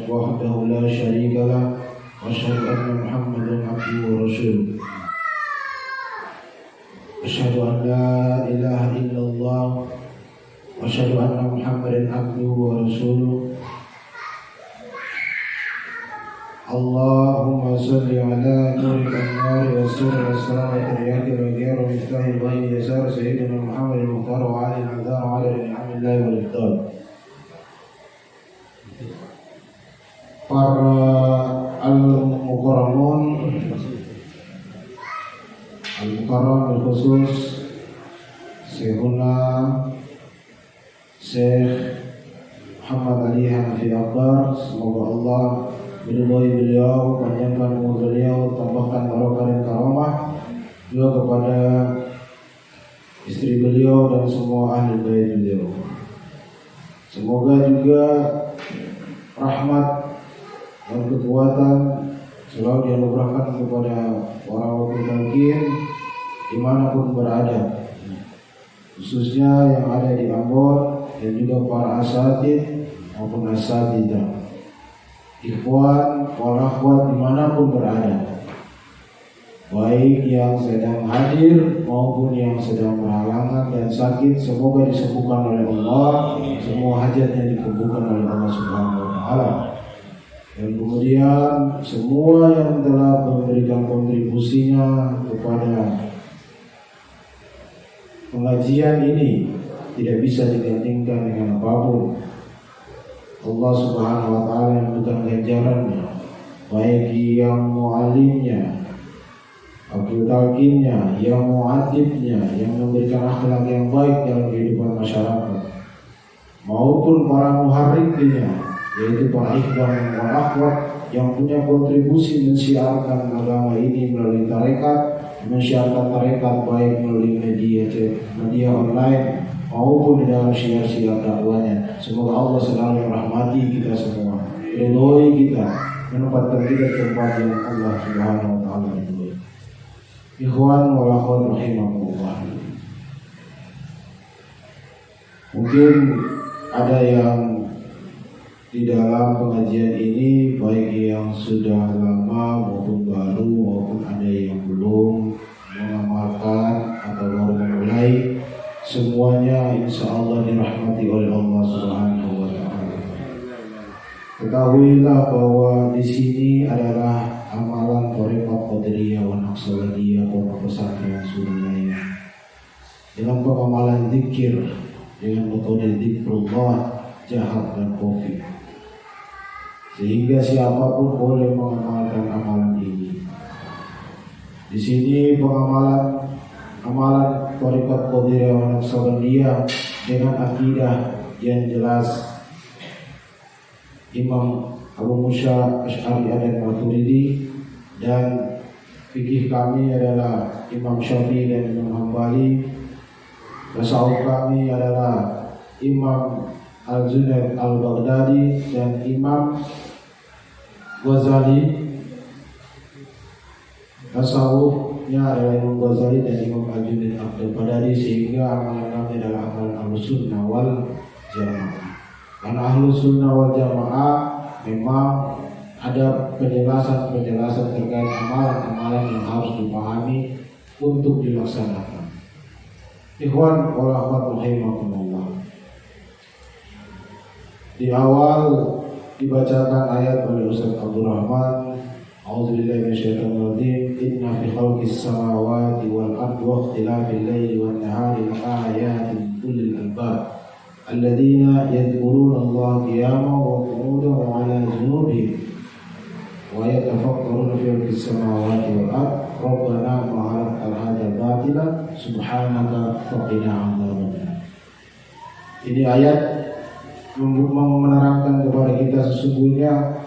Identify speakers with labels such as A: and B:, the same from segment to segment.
A: وحده لا شريك له وأشهد أن محمدا عبده ورسوله أشهد أن لا إله إلا الله وأشهد أن محمدا عبده ورسوله اللهم صل على نور الأنوار والسر والسلام والترياق والغير ومفتاح الغيب يسار سيدنا محمد المختار وعلى الأعذار وعلى نعم الله والإفضال. Para al-mukarramun al-mukarram berkhusus Syekhuna Syekh Muhammad Ali Hanafi Akbar, semoga Allah meridhai beliau, panjangkan umur beliau, tambahkan barokah dan karamah juga kepada istri beliau dan semua ahli bait beliau. Semoga juga rahmat dan kekuatan selalu dianugerahkan kepada para wakil dimanapun berada, khususnya yang ada di Ambon dan juga para asatid maupun asatidah, ikhwan wal akhwat dimanapun berada, baik yang sedang hadir maupun yang sedang berhalangan dan sakit, semoga disembuhkan oleh Allah, semua hajatnya dikabulkan oleh Allah Subhanahu wa taala. Dan kemudian semua yang telah memberikan kontribusinya kepada pengajian ini tidak bisa digantikan dengan apapun. Allah Subhanahu wa taala yang memberikan ganjarannya, baik yang mu'alimnya, abdul talqinnya, yang mu'adibnya, yang memberikan akhlak yang baik dalam kehidupan masyarakat, maupun para muharriknya, yaitu para ikhwan dan para akhwat yang punya kontribusi mensiarkan agama ini melalui tarekat, mensiarkan tarekat baik melalui media online maupun di dalam syiar-syiar dakwanya. Semoga Allah selalu merahmati kita semua, ridhoi kita, menempatkan kita di tempat yang Allah Subhanahu wa taala ridhoi. Ikhwan wal akhwat rahimakumullah. Mungkin ada yang di dalam pengajian ini, baik yang sudah lama maupun baru, maupun ada yang belum mengamalkan atau baru memulai, semuanya insya Allah dirahmati oleh Allah Subhanahu wa taala. Ketahuilah bahwa di sini adalah amalan Thariqat Qadiriyah wa Naqshbandiyah Pondok Pesantren Surabaya. Dengan pengamalan zikir dengan metode zikrullah jahat dan kofik, sehingga siapapun boleh mengamalkan amalan ini. Di sini amalan Thariqat Qadiriyah wa Naqshbandiyah dengan akidah yang jelas Imam Abu Musa Asy'ari Al-Maturidi, dan fikih kami adalah Imam Syafi'i dan Imam Hambali. Tasawuf kami adalah Imam Al-Junaid Al-Baghdadi dan Imam Ghazali. Tasawufnya adalah Imam Ghazali dan Imam Al-Junaid Al-Baghdadi, sehingga amalan kami adalah amalan Ahlussunnah wal Jamaah. Karena Ahlussunnah wal Jamaah memang ada penjelasan terkait amalan-amalan yang harus dipahami untuk dilaksanakan. Ikhwan wal akhwat rahimakumullah. Di awal dibacakan ayat oleh Ustaz Abdul Rahman, A'udzubillahi minasyaitonir rajim, inna fi khalqis samawati wal ardi wa ikhtilafil laili wan nahari laayatin liulil albab alladzina yadhkuruna Allaha qiyaman wa qu'udan wa 'ala junubihim wa yatafakkaruna fi khalqis samawati wal ardi rabbana ma khalaqta hadza batila subhanaka faqina 'adzabannar. Ini ayat menerangkan kepada kita sesungguhnya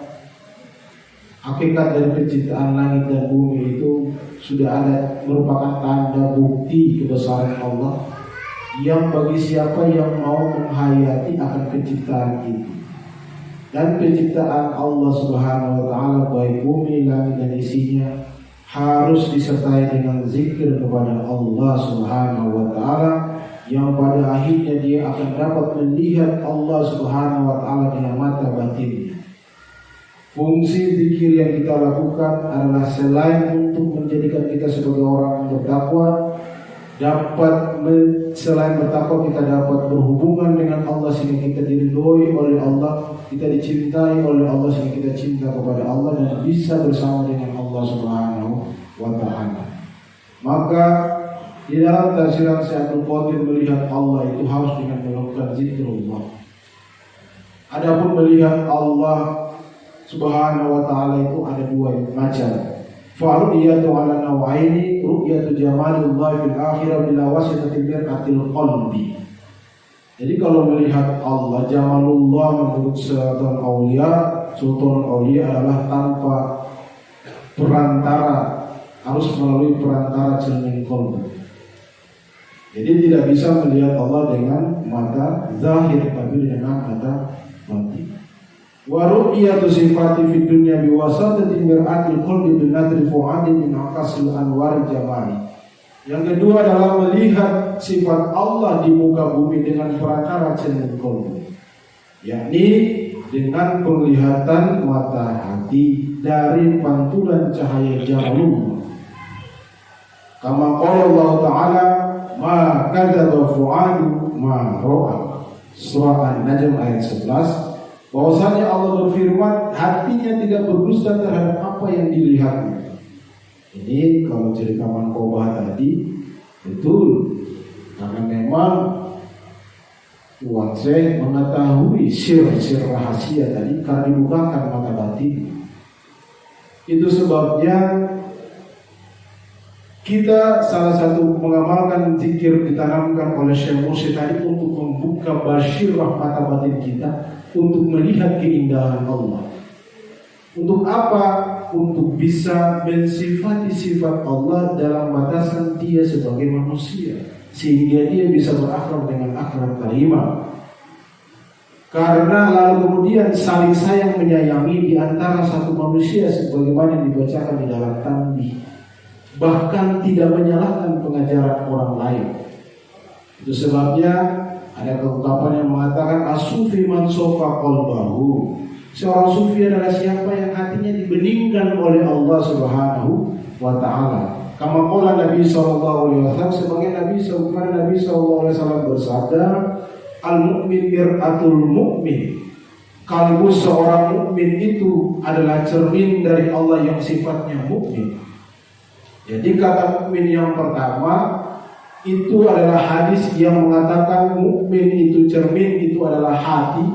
A: hakikat dari penciptaan langit dan bumi itu sudah ada, merupakan tanda bukti kebesaran Allah yang bagi siapa yang mau menghayati akan penciptaan itu. Dan penciptaan Allah Subhanahu wa taala baik bumi, langit dan isinya harus disertai dengan zikir kepada Allah Subhanahu wa taala, yang pada akhirnya dia akan dapat melihat Allah Subhanahu wa taala dengan mata batinnya. Fungsi zikir yang kita lakukan adalah selain untuk menjadikan kita sebagai orang yang bertakwa, selain bertakwa kita dapat berhubungan dengan Allah sehingga kita diridhoi oleh Allah, kita dicintai oleh Allah sehingga kita cinta kepada Allah dan bisa bersama dengan Allah Subhanahu wa Ta'ala. Maka di dalam tafsiran Syekh Abdul Qadir melihat Allah itu harus dengan melakukan zikrullah. Adapun melihat Allah Subhanahu wa Ta'ala itu ada dua macam. Fa'ru'yatu ala nawaini, ru'yatu jamalillah fil akhirah bila wasitatil mir'atil qalbi. Jadi kalau melihat Allah, jamalullah menurut sultan aulia adalah tanpa perantara, harus melalui perantara cermin qalbi. Jadi tidak bisa melihat Allah dengan mata zahir, tapi dengan mata batin. Wa ru'yatu sifati fid dunya bi wasatati mir'atil qalbi bin nadri fu'adi min aqasil anwar jamali. Yang kedua adalah melihat sifat Allah di muka bumi dengan perantara cermin qalbi, yakni dengan penglihatan mata hati dari pantulan cahaya jamalullah. Kama qala Allah Ta'ala, ma kadzaba fu'adu ma ra'a. Surah An-Najm ayat 11. Bahwasanya Allah berfirman, hatinya tidak berdusta terhadap apa yang dilihatnya. Ini kalau cerita Mankobah tadi betul, karena memang Tuan Syekh mengetahui sir rahasia tadi karena dibukakan mata batin. Itu sebabnya kita salah satu mengamalkan zikir ditanamkan oleh Syekh Mursyid tadi untuk membuka basyirah mata batin kita untuk melihat keindahan Allah. Untuk apa? Untuk bisa mensifati sifat Allah dalam batasan dia sebagai manusia, sehingga dia bisa berakhlak dengan akhlak karimah. Karena lalu kemudian saling sayang menyayangi di antara satu manusia sebagaimana yang dibacakan di dalam tanbih. Bahkan tidak menyalahkan pengajaran orang lain. Itu sebabnya ada ungkapan yang mengatakan as-sufi man sofa qalbahu. Seorang sufi adalah siapa yang hatinya dibeningkan oleh Allah Subhanahu wa Ta'ala. Kama qala Nabi sallallahu alaihi wasallam, sebagai Nabi sallallahu alaihi wasallam bersabda, al-mu'min mir'atul mu'min. Kalbu seorang mukmin itu adalah cermin dari Allah yang sifatnya mukmin. Jadi kata mukmin yang pertama itu adalah hadis yang mengatakan mukmin itu cermin, itu adalah hati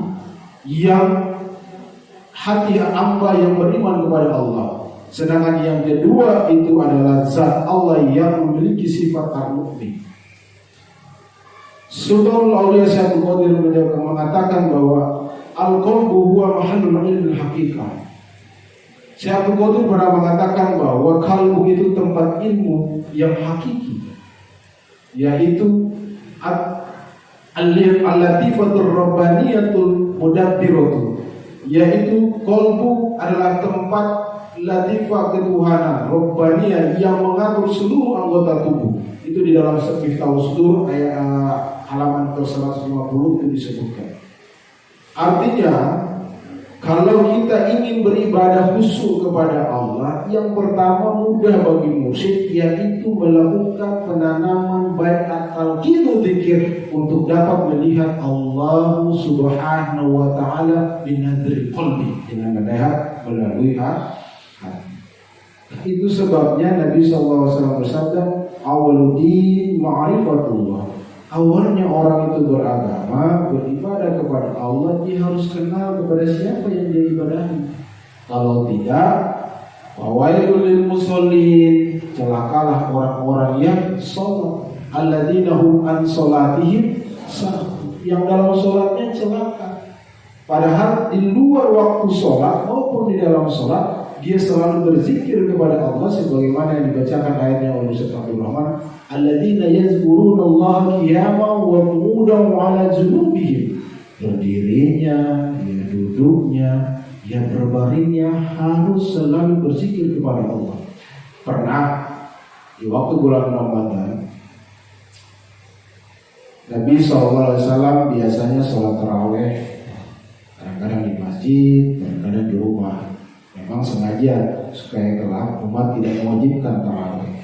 A: hamba yang beriman kepada Allah. Sedangkan yang kedua itu adalah zat Allah yang memiliki sifat al-mukmin. Sultan Aulia Syekh Abdul Qadir mengatakan bahwa al-qalbu huwa mahallul ilmil haqiqah. Syekh Abdul Qadir pernah mengatakan bahwa kalbu itu tempat ilmu yang hakiki, yaitu al-latifatul rabbaniyatul mudabbiratu, yaitu qalbu adalah tempat latifah ketuhanan rabbaniyah yang mengatur seluruh anggota tubuh. Itu di dalam Miftahus Sudur ayat halaman ke-150 itu disebutkan. Artinya kalau kita ingin beribadah khusyuk kepada Allah, yang pertama mudah bagi mursyid yaitu melakukan penanaman baik akal kita zikir untuk dapat melihat Allah Subhanahu wa Ta'ala binadri qalbi, dengan melihat melalui hati. Itu sebabnya Nabi SAW bersabda, awaludin ma'rifatullah. Awalnya orang itu beragama, beribadah kepada Allah, dia harus kenal kepada siapa yang dia ibadahi. Kalau tidak, fawailul lil musallin, celakalah orang-orang yang salat, alladzina hum an salatihim sahun, yang dalam salatnya celaka. Padahal di luar waktu salat maupun di dalam salat dia selalu berzikir kepada Allah sebagaimana yang dibacakan ayatnya oleh Ustaz Abdul Rahman, alladzina yazkuruna Allah qiyaman wa qu'udan wa 'ala junubihim. Berdirinya, ya duduknya, ya berbaringnya harus selalu berzikir kepada Allah. Pernah di waktu bulan Ramadan Nabi SAW biasanya sholat tarawih, kadang-kadang di masjid, kadang-kadang di rumah. Memang sengaja supaya kelak umat tidak mewajibkan tarawih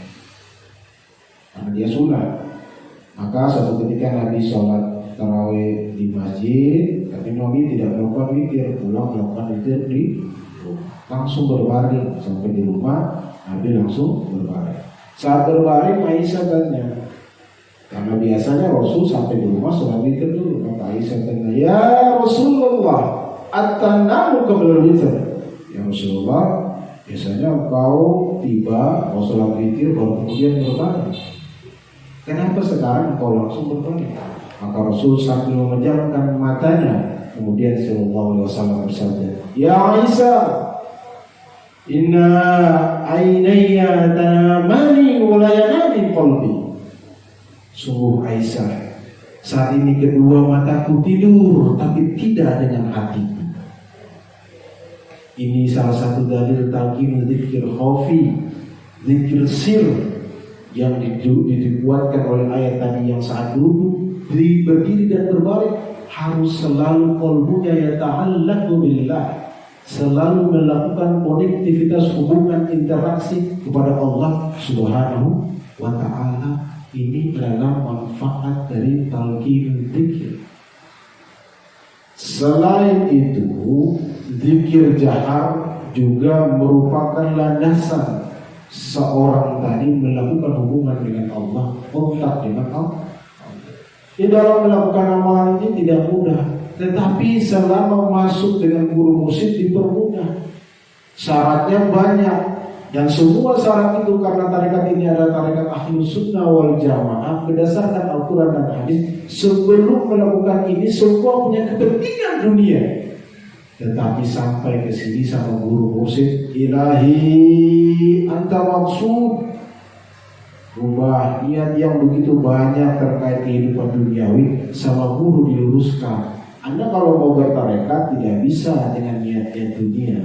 A: karena dia sunat. Maka suatu ketika Nabi sholat tarawih di masjid, tapi Nabi tidak melakukan witir, pulang melakukan witir di rumah. Langsung berbaring sampai di rumah, Nabi langsung berbaring. Saat berbaring Aisyah tanya, karena biasanya Rasul sampai di rumah sholat witir dulu. Maka Aisyah tanya, ya Rasulullah, at-tanamu qabla witir. Ya Rasulullah, biasanya engkau tiba mau sholat witir baru kemudian berbaring. Kenapa sekarang engkau langsung berbaring? Maka Rasul sambil memejamkan matanya, kemudian sallallahu alaihi wasallam bersabda, ya Aisyah, inna ainayya tanamani wa la yanami qalbi. Sungguh Aisyah, saat ini kedua mataku tidur tapi tidak dengan hatiku. Ini salah satu dalil talqin zikir khafi, zikir sir yang dibuatkan oleh ayat tadi yang saat duduk, berdiri dan berbaring harus selalu qalbunya yata'allaqu billah, selalu melakukan konektivitas hubungan interaksi kepada Allah Subhanahu wa ta'ala. Ini adalah manfaat dari talqin zikir. Selain itu, zikir jahar juga merupakan landasan seorang tadi melakukan hubungan dengan Allah, kontak dengan Allah. Di dalam melakukan amalan ini tidak mudah, tetapi selama masuk dengan guru musik dipermudah. Syaratnya banyak, dan semua syarat itu karena tarekat ini adalah tarekat Ahlus Sunnah wal Jamaah berdasarkan Al-Quran dan Hadis. Sebelum melakukan ini semua punya kepentingan dunia, tetapi sampai ke sini sama guru musik, ilahi anta maksud, rubah niat yang begitu banyak terkait kehidupan duniawi sama guru diluruskan. Anda kalau mau bertarekat tidak bisa dengan niat-niat dunia,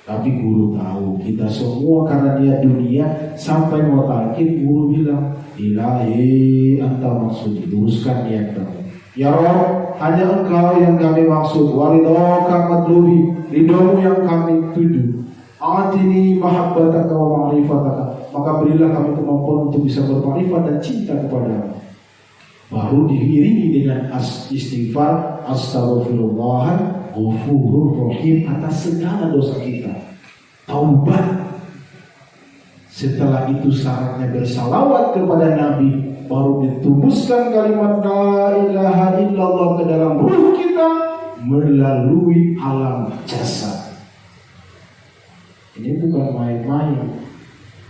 A: tapi guru tahu kita semua karena niat dunia. Sampai mau talqin guru bilang, ilahi anta maksud, diluruskan niat kamu. Ya Rabb, hanya engkau yang kami maksud, waridhaka matlubi, ridhomu yang kami tuju. Atini mahabbataka wa ma'rifataka, maka berilah kami kemampuan untuk bisa bermakrifat dan cinta kepadamu. Baru diiringi dengan istighfar, astaghfirullah ghafurur rahim, atas segala dosa kita, taubat. Setelah itu syaratnya bersalawat kepada Nabi, baru ditumbuskan kalimat la ilaha illallah ke dalam ruh kita melalui alam jasad. Ini bukan main-main.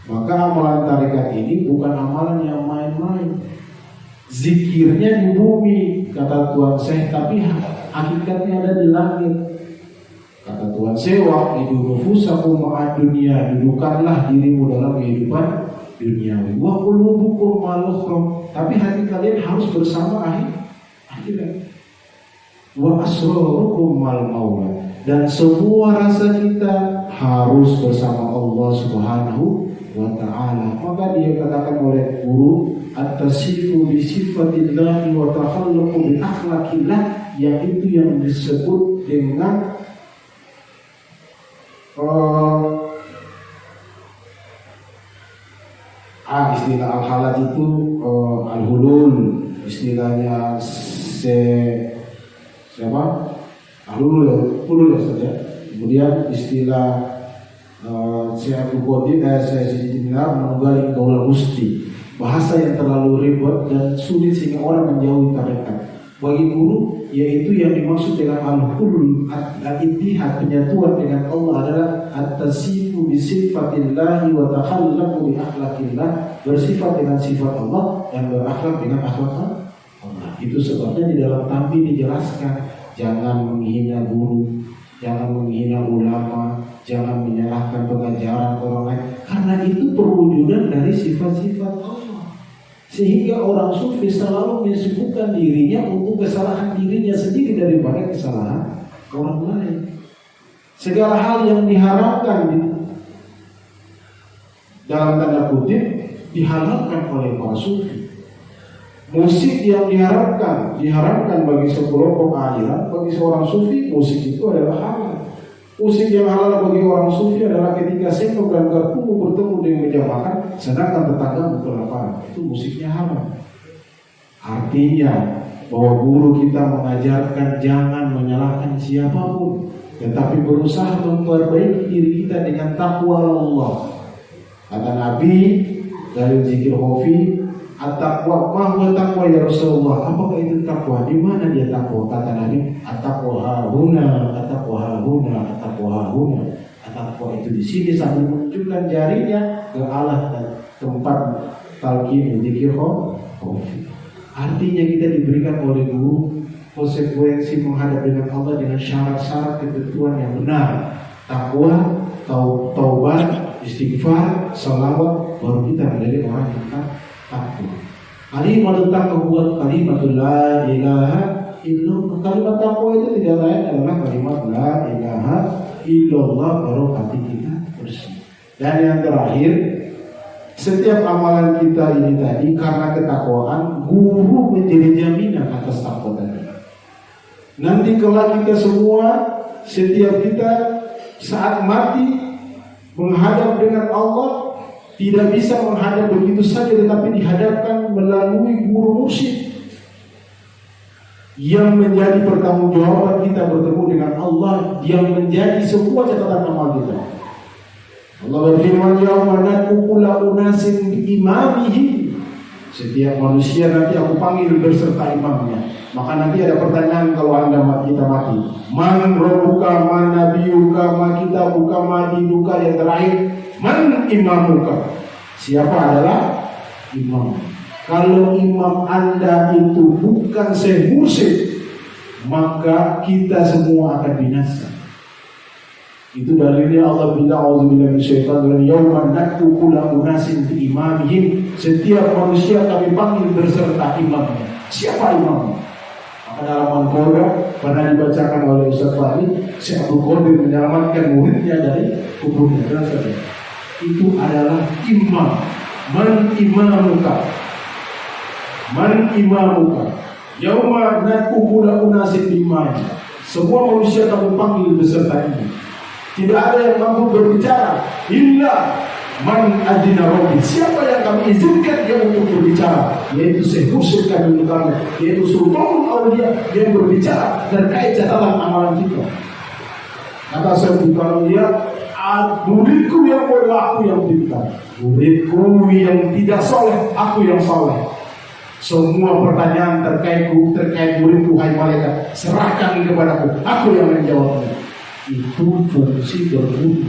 A: Maka amalan tarekat ini bukan amalan yang main-main. Zikirnya di bumi, kata Tuan Syekh, tapi hakikatnya ada di langit. Kata Tuan Syekh, waqidu nufusakum ma'ad dunia, dudukkanlah dirimu dalam kehidupan duniawi. Wa qulubukum ma'al-ukhra, tapi hati kalian harus bersama akhirat. Wa asrarukum ma'al-maula, dan semua rasa kita harus bersama Allah Subhanahu wa ta'ala. Maka dia katakan oleh guru, at-tasifu bi sifatillahi wa takhalluqu bi akhlaqillah, yaitu yang disebut dengan istilah al-halal itu al-hulul, istilahnya siapa? Al-hulul ya saja. Kemudian istilah Syekh Abdul Qadir, Syekh Siti Dinar menunggali kaulah gusti, bahasa yang terlalu ribet dan sulit sehingga orang menjauhi tarekat. Bagi guru, yaitu yang dimaksud dengan al-hulul, al-ittihad, penyatuan dengan Allah adalah at-tasifu bi sifatillahi wa takhallaqu bi akhlaqillah, bersifat dengan sifat Allah dan berakhlak dengan akhlak Allah. Itu sebabnya di dalam tampil dijelaskan, jangan menghina guru, jangan menghina ulama, jangan menyalahkan pengajaran orang lain, karena itu perwujudan dari sifat-sifat Allah. Sehingga orang sufi selalu menyibukkan dirinya untuk kesalahan dirinya sendiri daripada kesalahan orang lain. Segala hal yang diharamkan dalam tanda kutip dihalalkan oleh para sufi. Musik yang diharamkan bagi sekelompok aliran, bagi seorang sufi musik itu adalah halal. Musik yang halal bagi orang sufi adalah ketika sendok dan garpumu bertemu dengan meja makan, sedangkan tetangga kelaparan. Itu musiknya halal. Artinya bahwa guru kita mengajarkan jangan menyalahkan siapapun, tetapi berusaha memperbaiki diri kita dengan takwa Allah. Kata Nabi dari zikir khafi, at-taqwa, mahwa takwa ya Rasulullah. Apakah itu takwa? Di mana dia takwa? Kata Nabi, at-taqwa hahuna, at-taqwa hahuna, at-taqwa hahuna. At-taqwa itu di sini sambil menunjukkan jarinya ke Allah dan tempat talqin zikir khafi. Artinya kita diberikan oleh guru konsekuensi menghadap dengan Allah dengan syarat-syarat ketentuan yang benar. Takwa, taubat, istighfar, salawat, baru kita menjadi orang yang takwa. Kalimat takwa, kalimat la ilaha illallah. Kalimat takwa itu tidak lain adalah kalimat la ilaha illallah, baru hati kita bersih. Dan yang terakhir, setiap amalan kita ini tadi karena ketakwaan, guru menjadi jaminan atas takwa tadi. Nanti kelak kita semua, setiap kita saat mati menghadap dengan Allah, tidak bisa menghadap begitu saja, tetapi dihadapkan melalui guru mursyid yang menjadi pertanggungjawaban kita bertemu dengan Allah, yang menjadi semua catatan amal kita. Allah berfirman, yauma nad'u kulla unasin biimamihim. Setiap manusia nanti aku panggil berserta imamnya. Maka nanti ada pertanyaan kalau kita mati. Man rabbuka, man nabiyuka, ma kitabuka, ma dinuka, yang terakhir man imamuka. Siapa adalah imam? Kalau imam Anda itu bukan Syekh Mursyid, maka kita semua akan binasa. Itu dalilnya Allah bilang, auzubillahi minasyaitonir rajim, yauma nad'u kulla unasin biimamihim. Setiap manusia kami panggil berserta imamnya. Siapa imamnya? Maka dalam Al-Qur'an pernah dibacakan oleh Ustaz Fahri, Syekh Abdul Qadir menyelamatkan muridnya dari kuburnya. Itu adalah imam. Man imamuka, man imamuka, yauma nad'u kulla unasin biimamihim. Semua manusia kami panggil beserta ini. Tidak ada yang mampu berbicara illa man adina rabbi. Siapa yang kami izinkan dia untuk berbicara, yaitu Syekh Mursyid kami utama, yaitu Sultanul Auliya yang berbicara terkait catatan amalan kita. Kata Sultanul Auliya, muridku yang bodoh, aku yang pintar. Muridku yang tidak soleh, aku yang soleh. Semua pertanyaan terkait muridku, hai malaikat, serahkan kepadaku, aku yang menjawabnya. Itu fungsi berguru,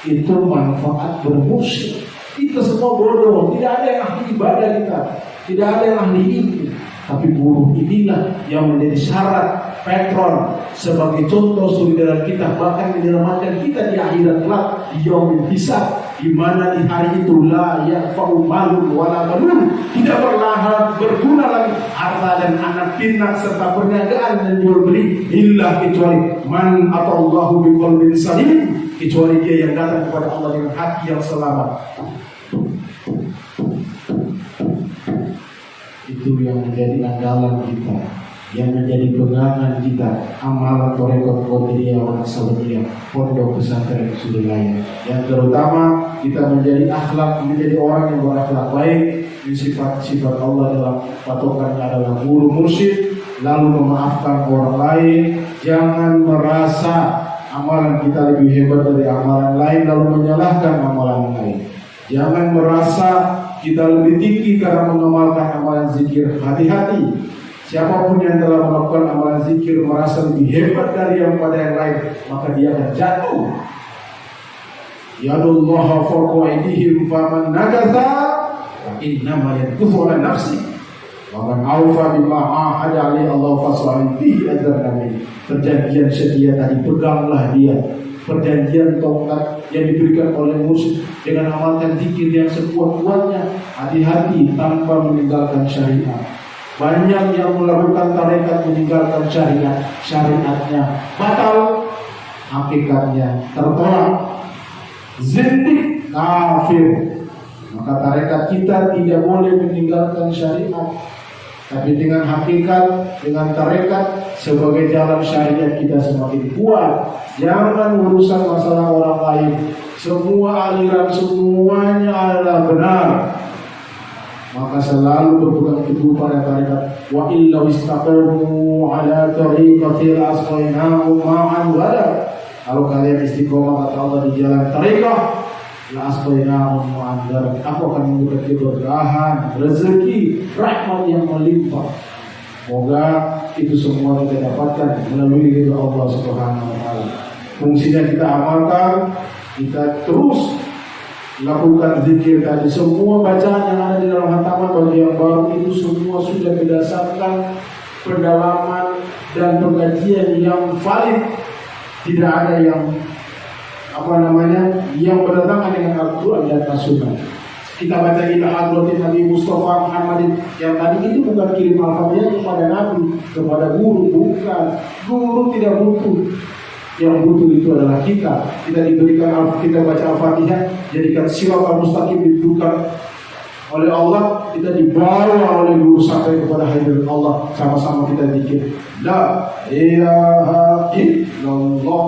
A: itu manfaat bermusik. Kita semua bodoh, tidak ada yang ahli ibadah kita, tidak ada yang ahli ilmu. Tapi guru inilah yang menjadi syarat patron sebagai contoh saudara kita, bahkan menyelamatkan kita di akhirat kelak di yaumil hisab, di mana di hari itu la yanfa'u malun wala banun, tidak berguna lagi harta dan anak pinak serta perniagaan dan jual beli, illa kecuali man ata'allahu biqalbin salim, kecuali dia yang datang kepada Allah dengan hati yang selamat. Itu yang menjadi andalan kita, yang menjadi pegangan kita, amalan Thariqat Qadiriyah wa Naqsabandiyah, pondok pesantren Sudahaya. Yang terutama kita menjadi akhlak, menjadi orang yang berakhlak baik. Sifat-sifat Allah dalam patokannya adalah guru mursyid, lalu memaafkan orang lain. Jangan merasa amalan kita lebih hebat dari amalan lain lalu menyalahkan amalan lain. Jangan merasa kita lebih tinggi karena mengamalkan amalan zikir. Hati-hati, siapapun yang telah melakukan amalan zikir merasa lebih hebat dari yang pada yang lain, maka dia akan jatuh. Yadullaha fawqa aydihim faman nakatha fa innama yankufu ala nafsi wa man awfa bima ahada alaihi Allah fas'al bihi ajran. Perjanjian setia tadi peganglah dia. Perjanjian tongkat yang diberikan oleh mursyid dengan amalkan zikir yang sekuat-kuatnya. Hati-hati tanpa meninggalkan syariat. Banyak yang melakukan tarekat meninggalkan syariat, syariatnya batal, hakikatnya tertolak, zindik, kafir. Maka tarekat kita tidak boleh meninggalkan syariat, tapi dengan hakikat, dengan tarekat sebagai jalan syariat kita semakin kuat, Jangan urusan masalah orang lain. Semua aliran semuanya adalah benar. Maka selalu berpegang teguh pada tarikat. Wa illa istaqamu ala tariqatil asqainahum ma'an wada. Kalau kalian istiqomah kata Allah di jalan tariqah, la asqainahum ma'an wada. Aku akan memberikan keberkahan, rezeki, rahmat yang melimpah. Semoga itu semua kita dapatkan melalui ridha Allah Subhanahu wa taala. Fungsinya kita amalkan, kita terus lakukan zikir tadi. Semua bacaan yang ada di dalam hataman bagi yang baru itu semua sudah berdasarkan pendalaman dan pengajian yang valid. Tidak ada yang yang bertentangan dengan Al-Quran dan As-Sunnah. Kita baca ila hadratin Nabi Mustafa Muhammadin, yang tadi itu bukan kirim Al-Fatihah kepada Nabi, kepada guru, bukan. Guru tidak butuh. Yang butuh itu adalah kita. Kita diberikan kita baca Al-Fatihah, jadikan siratal mustaqim ditentukan oleh Allah, kita dibawa oleh guru sampai kepada hadirat Allah, sama-sama kita zikir. La ilaha illallah,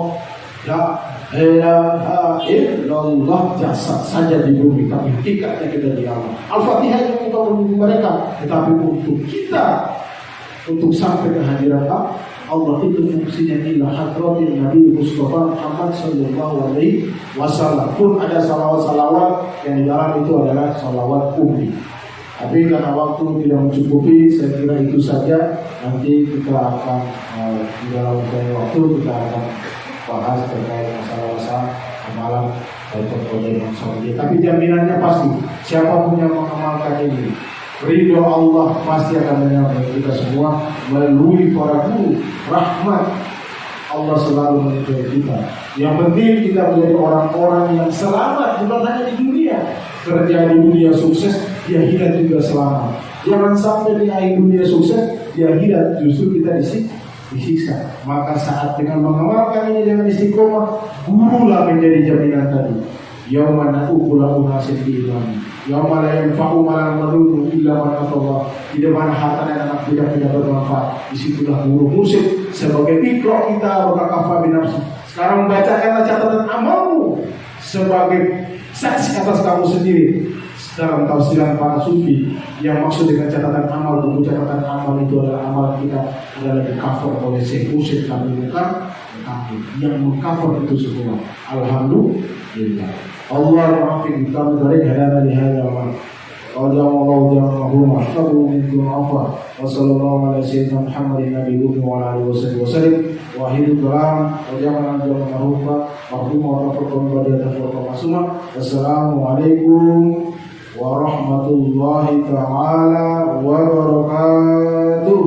A: la ilaha illallah, jasad saja di bumi, tapi hakikatnya kita di Allah. Al-Fatihah itu bukan untuk mereka, tetapi untuk kita, untuk sampai ke hadirat Allah. Itu fungsinya ila hadratin Nabi Mustafa Muhammad sallallahu alaihi wasallam. Pun ada salawat-salawat yang di dalam itu adalah salawat ummi. Tapi karena waktu tidak mencukupi, saya kira itu saja. Nanti kita akan di dalam waktu kita akan bahas terkait masalah-masalah amalan atau proyek yang selanjutnya. Tapi jaminannya pasti, siapapun yang mengamalkan ini, ridho Allah pasti akan menyertai kita semua melalui para guru. Rahmat Allah selalu menyertai kita. Yang penting kita menjadi orang-orang yang selamat, bukan hanya di dunia. Kerja di dunia sukses, dia hidup juga selamat. Jangan sampai di akhir dunia sukses, dia hidup justru kita disiksa. Maka saat dengan mengamalkan ini dengan istiqomah, gurulah menjadi jaminan tadi. Yauma na'ukula unasin di imani, yauma la yanfa'u malan madunu illa man atallah. Di mana harta dan anak tidak bermanfaat, disitulah guru musik sebagai ikro kita berkafah binafsi. Sekarang bacakanlah catatan amalmu sebagai saksi atas kamu sendiri. Dalam tafsiran para sufi, yang maksud dengan catatan amal, buku catatan amal itu adalah amal kita adalah di-cover oleh Syekh Musik, tapi bukan yang meng-cover itu semua. Alhamdulillah. Allah maafin kami dari hadana di hadapan. Allahu jamaahuma tabu min du'afa. Wassallallahu ala sayyidina Muhammadin nabiyyi wa ala alihi wasallam. Wa hidu kalam wa jamaah jamaahuma mahrum wa tafaqum wa tafaqum masuma. Wassalamualaikum warahmatullahi taala wabarakatuh.